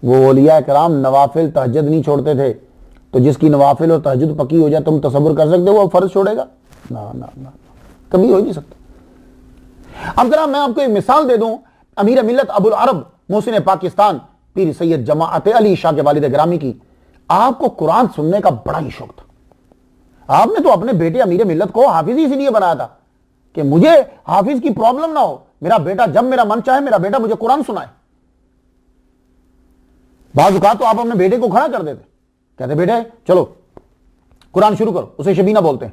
وہ اولیاء کرام نوافل تہجد نہیں چھوڑتے تھے، تو جس کی نوافل اور تہجد پکی ہو جائے تم تصور کر سکتے ہو وہ فرض چھوڑے گا؟ نہ کبھی ہو ہی نہیں سکتا۔ اب ذرا میں آپ کو ایک مثال دے دوں، امیر ملت ابو العرب محسن پاکستان پیر سید جماعت علی شاہ کے والد گرامی کی، آپ کو قرآن سننے کا بڑا ہی شوق تھا۔ آپ نے تو اپنے بیٹے امیر ملت کو حافظ ہی اس لیے بنایا تھا کہ مجھے حافظ کی پرابلم نہ ہو، میرا بیٹا جب میرا من چاہے میرا بیٹا مجھے قرآن سنائے۔ بعض اوقات تو آپ اپنے بیٹے کو کھڑا کر دیتے، کہتے بیٹے چلو قرآن شروع کرو، اسے شبینہ بولتے ہیں،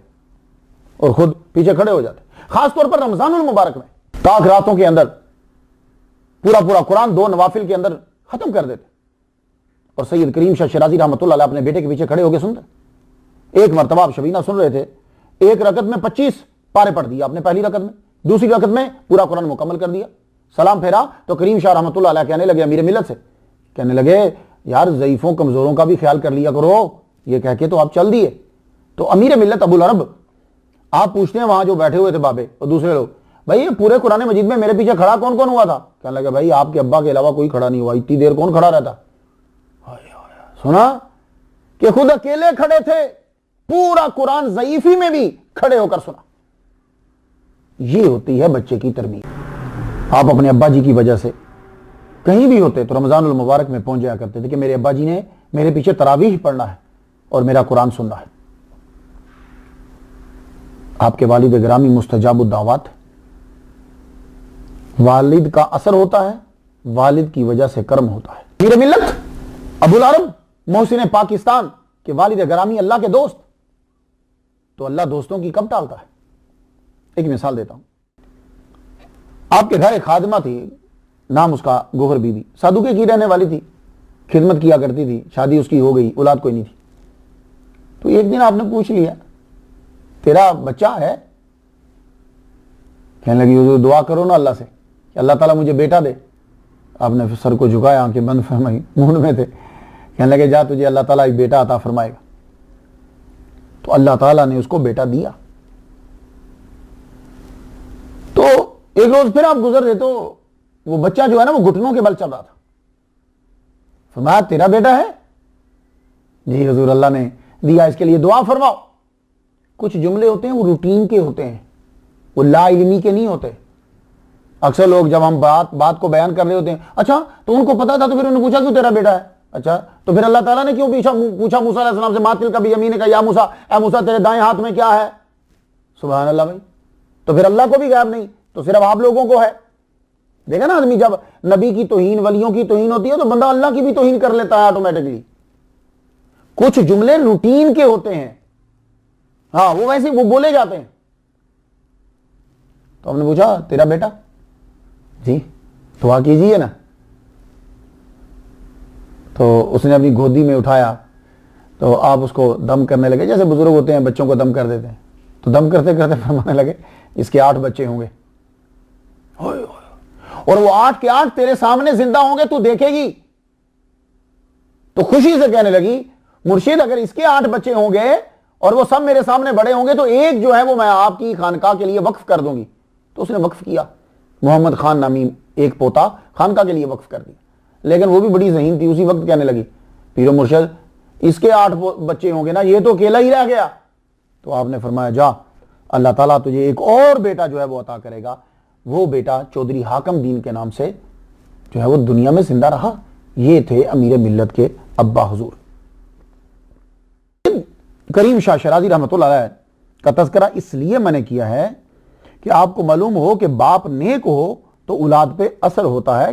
اور خود پیچھے کھڑے ہو جاتے۔ خاص طور پر رمضان المبارک میں پاک راتوں کے اندر پورا قرآن 2 نوافل کے اندر ختم کر دیتے، اور سید کریم شاہ شیرازی رحمۃ اللہ علیہ اپنے بیٹے کے پیچھے کھڑے ہو کے سنتے۔ ایک مرتبہ آپ شبینہ سن رہے تھے، ایک رکعت میں 25 پارے پڑھ دیا آپ نے پہلی رکعت میں، دوسری رکعت میں پورا قرآن مکمل کر دیا، سلام پھیرا تو کریم شاہ رحمۃ اللہ علیہ کہنے لگے امیر ملت سے، کہنے لگے یار ضعیفوں کمزوروں کا بھی خیال کر لیا کرو، یہ کہہ کے تو آپ چل دیے۔ تو امیر ملت ابو العرب آپ پوچھتے ہیں وہاں جو بیٹھے ہوئے تھے بابے اور دوسرے لوگ، بھائی یہ پورے قرآن مجید میں میرے پیچھے کھڑا کون کون ہوا تھا؟ کہنے لگے بھائی آپ کے ابا کے علاوہ کوئی کھڑا نہیں ہوا، اتنی دیر کون کھڑا رہتا؟ سنا کہ خود اکیلے کھڑے تھے، پورا قرآن ضعیفی میں بھی کھڑے ہو کر سنا۔ یہ ہوتی ہے بچے کی تربیت۔ آپ اپنے ابا جی کی وجہ سے کہیں بھی ہوتے تو رمضان المبارک میں پہنچ جایا کرتے تھے کہ میرے ابا جی نے میرے پیچھے تراویح پڑھنا ہے اور میرا قرآن سننا ہے۔ آپ کے والد گرامی مستجاب الدعوات، والد کا اثر ہوتا ہے، والد کی وجہ سے کرم ہوتا ہے۔ امیر ملت ابو العرب محسن پاکستان کے والد گرامی اللہ کے دوست، تو اللہ دوستوں کی کب ٹالتا ہے؟ ایک مثال دیتا ہوں، آپ کے گھر ایک خادمہ تھی، نام اس کا گوہر بی بی، سادوکے کی رہنے والی تھی، خدمت کیا کرتی تھی، شادی اس کی ہو گئی، اولاد کوئی نہیں تھی۔ تو ایک دن آپ نے پوچھ لیا تیرا بچہ ہے؟ کہنے لگی حضور دعا کرو نا اللہ سے کہ اللہ تعالیٰ مجھے بیٹا دے۔ آپ نے سر کو جھکایا، آنکھیں بند فرمائی، موڈ میں تھے، کہنے لگے جا تجھے اللہ تعالیٰ ایک بیٹا عطا فرمائے گا۔ تو اللہ تعالیٰ نے اس کو بیٹا دیا۔ تو ایک روز پھر آپ گزر رہے تو وہ بچہ جو ہے نا وہ گھٹنوں کے بل چل رہا تھا۔ فرمایا تیرا بیٹا ہے؟ جی حضور اللہ نے دیا، اس کے لیے دعا فرماؤ۔ کچھ جملے ہوتے ہیں وہ روٹین کے ہوتے ہیں، وہ لا علمی کے نہیں ہوتے۔ اکثر لوگ جب ہم بات کو بیان کر رہے ہوتے ہیں، اچھا تو ان کو پتا تھا تو پھر انہوں نے پوچھا کیوں تیرا بیٹا ہے؟ اچھا تو پھر اللہ تعالیٰ نے کیوں پوچھا موسیٰ علیہ السلام سے ماتل کا بھی یمین کا یا موسیٰ، اے موسیٰ تیرے دائیں ہاتھ میں کیا ہے؟ سبحان اللہ بھائی، تو پھر اللہ کو بھی غائب نہیں، تو صرف آپ لوگوں کو ہے۔ دیکھا نا آدمی جب نبی کی توہین، ولیوں کی توہین ہوتی ہے تو بندہ اللہ کی بھی توہین کر لیتا ہے آٹومیٹکلی۔ کچھ جملے روٹین کے ہوتے ہیں، ہاں وہ ویسے وہ بولے جاتے ہیں۔ تو ہم نے پوچھا تیرا بیٹا؟ جی دعا کیجیے نا۔ تو اس نے اپنی گودی میں اٹھایا تو آپ اس کو دم کرنے لگے، جیسے بزرگ ہوتے ہیں بچوں کو دم کر دیتے ہیں، تو دم کرتے کرتے فرمانے لگے اس کے 8 بچے ہوں گے، اور وہ 8 کے 8 تیرے سامنے زندہ ہوں گے، تو دیکھے گی۔ تو خوشی سے کہنے لگی مرشد اگر اس کے 8 بچے ہوں گے اور وہ سب میرے سامنے بڑے ہوں گے تو ایک جو ہے وہ میں آپ کی خانقاہ کے لیے وقف کر دوں گی۔ تو اس نے وقف کیا، محمد خان نامی ایک پوتا خانقاہ کے لیے وقف کر دیا۔ لیکن وہ بھی بڑی ذہین تھی، اسی وقت کہنے لگی پیرو مرشد اس کے 8 بچے ہوں گے نا، یہ تو اکیلا ہی رہ گیا۔ تو آپ نے فرمایا جا اللہ تعالیٰ تجھے ایک اور بیٹا جو ہے وہ عطا کرے گا۔ وہ بیٹا چودھری حاکم دین کے نام سے جو ہے وہ دنیا میں زندہ رہا۔ یہ تھے امیر ملت کے ابا حضور کریم شاہ شیرازی رحمۃ اللہ علیہ کا تذکرہ اس لیے میں نے کیا ہے کہ آپ کو معلوم ہو کہ باپ نیک ہو تو اولاد پہ اثر ہوتا ہے۔